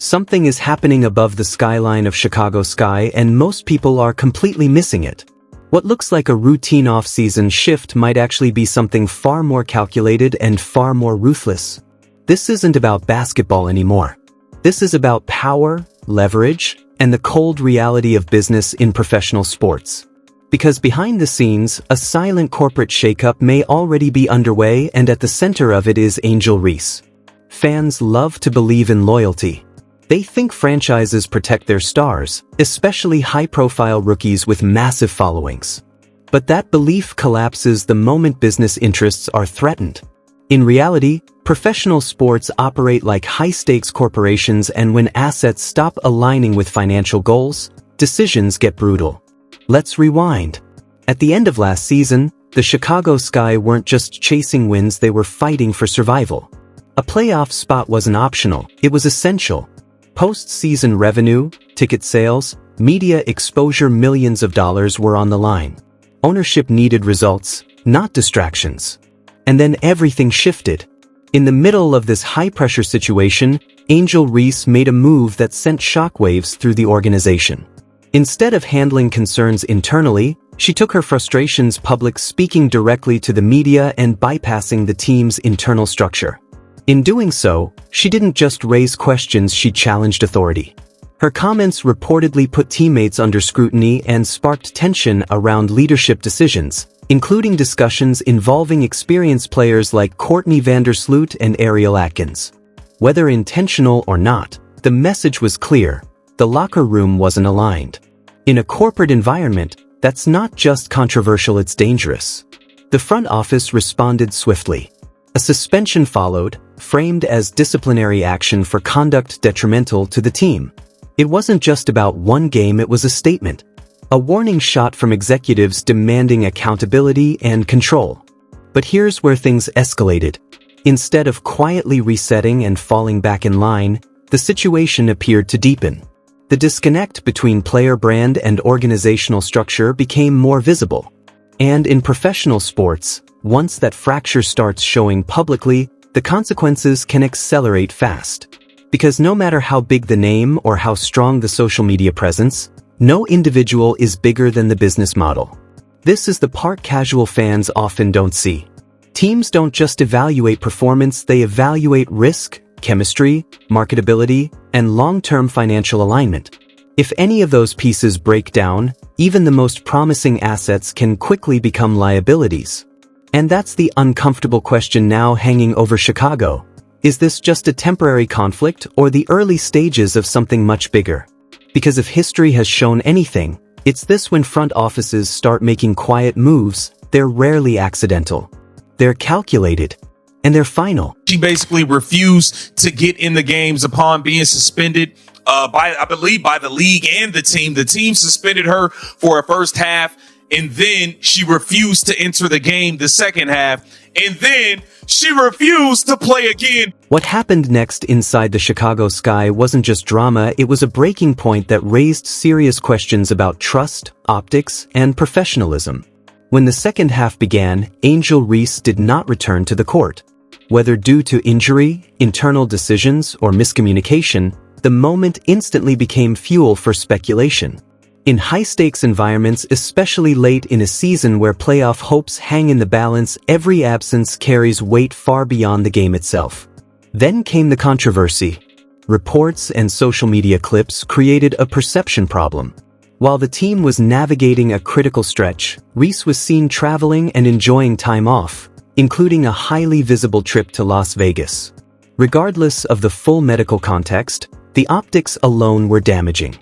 Something is happening above the skyline of Chicago sky and most people are completely missing it. What looks like a routine off-season shift might actually be something far more calculated and far more ruthless. This isn't about basketball anymore. This is about power, leverage, and the cold reality of business in professional sports. Because behind the scenes, a silent corporate shakeup may already be underway, and at the center of it is Angel Reese. Fans love to believe in loyalty. They think franchises protect their stars, especially high-profile rookies with massive followings. But that belief collapses the moment business interests are threatened. In reality, professional sports operate like high-stakes corporations, and when assets stop aligning with financial goals, decisions get brutal. Let's rewind. At the end of last season, the Chicago Sky weren't just chasing wins, they were fighting for survival. A playoff spot wasn't optional, it was essential. Post-season revenue, ticket sales, media exposure, millions of dollars were on the line. Ownership needed results, not distractions. And then everything shifted. In the middle of this high-pressure situation, Angel Reese made a move that sent shockwaves through the organization. Instead of handling concerns internally, she took her frustrations public, speaking directly to the media and bypassing the team's internal structure. In doing so, she didn't just raise questions, she challenged authority. Her comments reportedly put teammates under scrutiny and sparked tension around leadership decisions, including discussions involving experienced players like Courtney Vandersloot and Ariel Atkins. Whether intentional or not, the message was clear: the locker room wasn't aligned. In a corporate environment, that's not just controversial, it's dangerous. The front office responded swiftly. A suspension followed, framed as disciplinary action for conduct detrimental to the team. It wasn't just about one game, it was a statement. A warning shot from executives demanding accountability and control. But here's where things escalated. Instead of quietly resetting and falling back in line, the situation appeared to deepen. The disconnect between player brand and organizational structure became more visible. And in professional sports, once that fracture starts showing publicly, the consequences can accelerate fast. Because no matter how big the name or how strong the social media presence, no individual is bigger than the business model. This is the part casual fans often don't see. Teams don't just evaluate performance, they evaluate risk, chemistry, marketability, and long-term financial alignment. If any of those pieces break down, even the most promising assets can quickly become liabilities. And that's the uncomfortable question now hanging over Chicago. Is this just a temporary conflict or the early stages of something much bigger? Because if history has shown anything, it's this: when front offices start making quiet moves, they're rarely accidental. They're calculated. And they're final. She basically refused to get in the games upon being suspended I believe by the league and the team. The team suspended her for a first half, and then she refused to enter the game the second half, and then she refused to play again. What happened next inside the Chicago Sky wasn't just drama, it was a breaking point that raised serious questions about trust, optics, and professionalism. When the second half began, Angel Reese did not return to the court. Whether due to injury, internal decisions, or miscommunication, the moment instantly became fuel for speculation. In high-stakes environments, especially late in a season where playoff hopes hang in the balance, every absence carries weight far beyond the game itself. Then came the controversy. Reports and social media clips created a perception problem. While the team was navigating a critical stretch, Reese was seen traveling and enjoying time off, including a highly visible trip to Las Vegas. Regardless of the full medical context, the optics alone were damaging.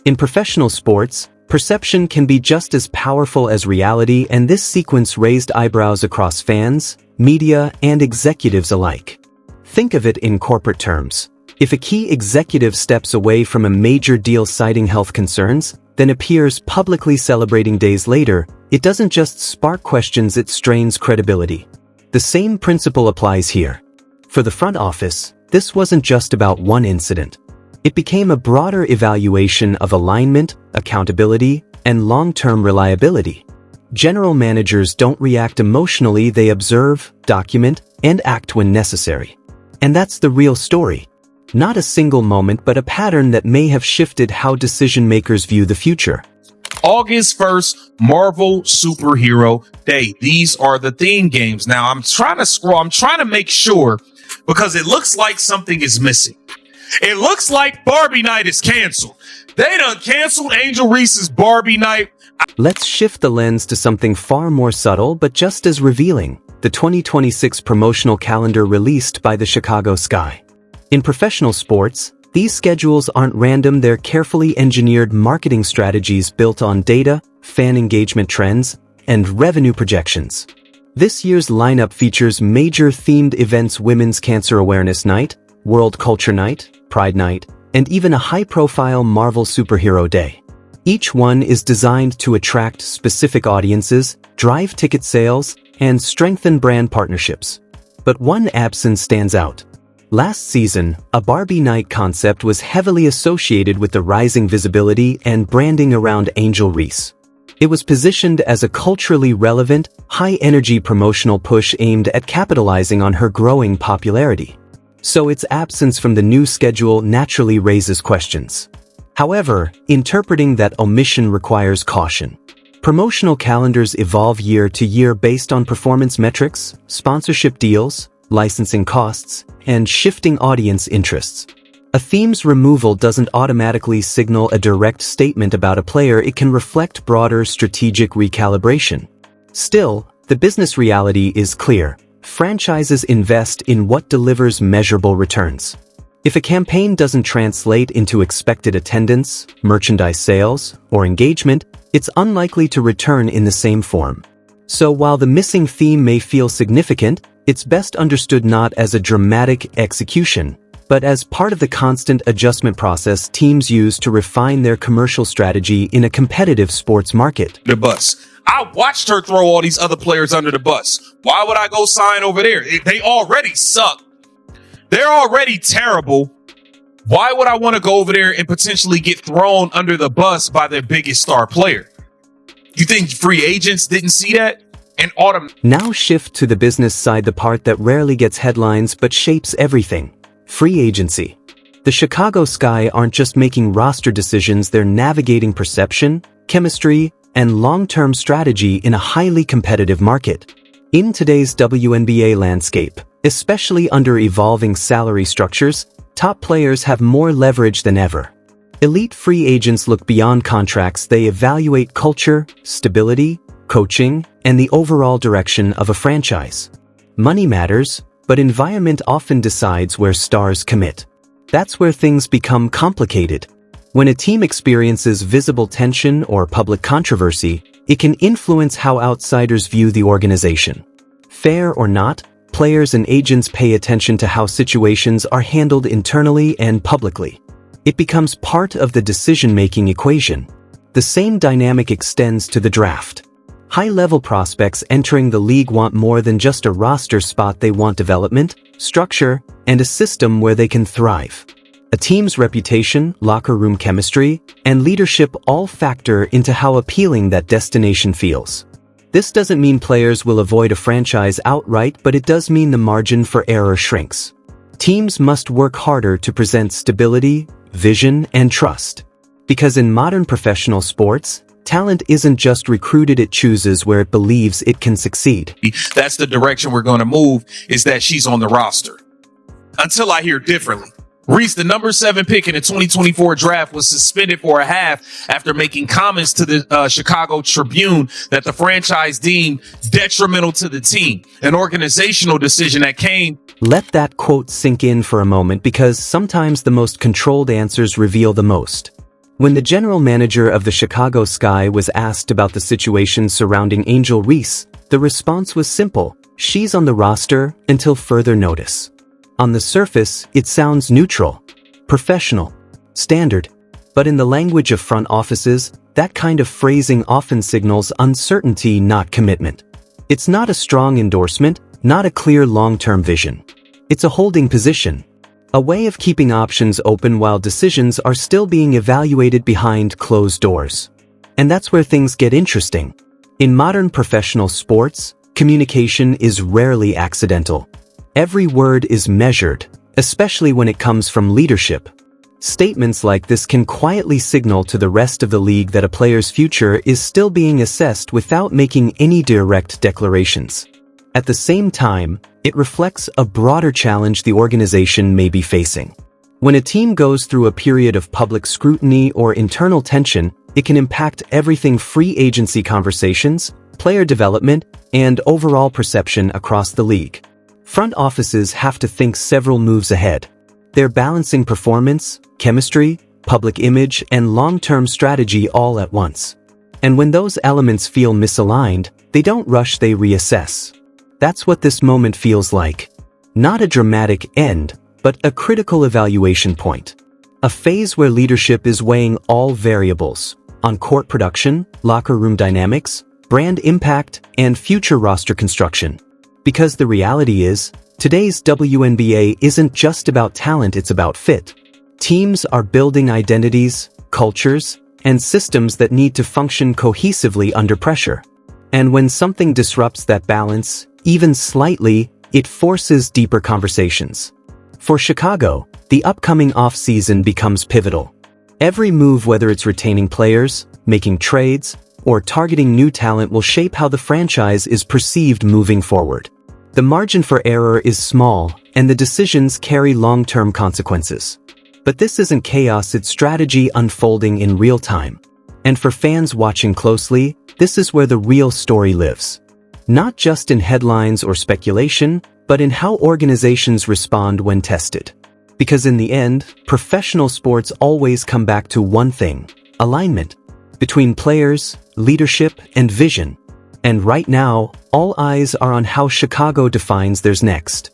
In professional sports, perception can be just as powerful as reality, and this sequence raised eyebrows across fans, media, and executives alike. Think of it in corporate terms. If a key executive steps away from a major deal citing health concerns, then appears publicly celebrating days later, it doesn't just spark questions, it strains credibility. The same principle applies here. For the front office, this wasn't just about one incident. It became a broader evaluation of alignment, accountability, and long-term reliability. General managers don't react emotionally, they observe, document, and act when necessary. And that's the real story. Not a single moment, but a pattern that may have shifted how decision-makers view the future. August 1st, Marvel Superhero Day. These are the theme games. Now, I'm trying to scroll. I'm trying to make sure because it looks like something is missing. It looks like Barbie Night is canceled. They done canceled Angel Reese's Barbie Night. Let's shift the lens to something far more subtle but just as revealing. The 2026 promotional calendar released by the Chicago Sky. In professional sports, these schedules aren't random, they're carefully engineered marketing strategies built on data, fan engagement trends, and revenue projections. This year's lineup features major themed events: Women's Cancer Awareness Night, World Culture Night, Pride Night, and even a high-profile Marvel Superhero Day. Each one is designed to attract specific audiences, drive ticket sales, and strengthen brand partnerships. But one absence stands out. Last season, a Barbie Night concept was heavily associated with the rising visibility and branding around Angel Reese. It was positioned as a culturally relevant, high-energy promotional push aimed at capitalizing on her growing popularity. So its absence from the new schedule naturally raises questions. However, interpreting that omission requires caution. Promotional calendars evolve year to year based on performance metrics, sponsorship deals, licensing costs, and shifting audience interests. A theme's removal doesn't automatically signal a direct statement about a player, it can reflect broader strategic recalibration. Still, the business reality is clear. Franchises invest in what delivers measurable returns. If a campaign doesn't translate into expected attendance, merchandise sales, or engagement, it's unlikely to return in the same form. So while the missing theme may feel significant, it's best understood not as a dramatic execution, but as part of the constant adjustment process teams use to refine their commercial strategy in a competitive sports market. The bus. I watched her throw all these other players under the bus. Why would I go sign over there? They already suck. They're already terrible. Why would I want to go over there and potentially get thrown under the bus by their biggest star player? You think free agents didn't see that? Now shift to the business side, the part that rarely gets headlines but shapes everything. Free agency. The Chicago Sky aren't just making roster decisions, they're navigating perception, chemistry, and long-term strategy in a highly competitive market. In today's WNBA landscape, especially under evolving salary structures, top players have more leverage than ever. Elite free agents look beyond contracts, they evaluate culture, stability, coaching, and the overall direction of a franchise. Money matters, but environment often decides where stars commit. That's where things become complicated. When a team experiences visible tension or public controversy, it can influence how outsiders view the organization. Fair or not, players and agents pay attention to how situations are handled internally and publicly. It becomes part of the decision-making equation. The same dynamic extends to the draft. High-level prospects entering the league want more than just a roster spot, they want development, structure, and a system where they can thrive. A team's reputation, locker room chemistry, and leadership all factor into how appealing that destination feels. This doesn't mean players will avoid a franchise outright, but it does mean the margin for error shrinks. Teams must work harder to present stability, vision, and trust. Because in modern professional sports, talent isn't just recruited, it chooses where it believes it can succeed. That's the direction we're going to move, is that she's on the roster. Until I hear differently. Reese, the number 7 pick in the 2024 draft, was suspended for a half after making comments to the Chicago Tribune that the franchise deemed detrimental to the team. An organizational decision that came. Let that quote sink in for a moment, because sometimes the most controlled answers reveal the most. When the general manager of the Chicago Sky was asked about the situation surrounding Angel Reese, the response was simple: she's on the roster until further notice. On the surface, it sounds neutral, professional, standard. But in the language of front offices, that kind of phrasing often signals uncertainty, not commitment. It's not a strong endorsement, not a clear long-term vision. It's a holding position. A way of keeping options open while decisions are still being evaluated behind closed doors. And that's where things get interesting. In modern professional sports, communication is rarely accidental. Every word is measured, especially when it comes from leadership. Statements like this can quietly signal to the rest of the league that a player's future is still being assessed without making any direct declarations. At the same time, it reflects a broader challenge the organization may be facing. When a team goes through a period of public scrutiny or internal tension, it can impact everything: free agency conversations, player development, and overall perception across the league. Front offices have to think several moves ahead. They're balancing performance, chemistry, public image, and long-term strategy all at once. And when those elements feel misaligned, they don't rush, they reassess. That's what this moment feels like. Not a dramatic end, but a critical evaluation point. A phase where leadership is weighing all variables: on-court production, locker room dynamics, brand impact, and future roster construction. Because the reality is, today's WNBA isn't just about talent, it's about fit. Teams are building identities, cultures, and systems that need to function cohesively under pressure. And when something disrupts that balance, even slightly, it forces deeper conversations. For Chicago, the upcoming offseason becomes pivotal. Every move, whether it's retaining players, making trades, or targeting new talent, will shape how the franchise is perceived moving forward. The margin for error is small, and the decisions carry long-term consequences. But this isn't chaos, it's strategy unfolding in real time. And for fans watching closely, this is where the real story lives. Not just in headlines or speculation, but in how organizations respond when tested. Because in the end, professional sports always come back to one thing: alignment between players, leadership, and vision. And right now, all eyes are on how Chicago defines theirs next.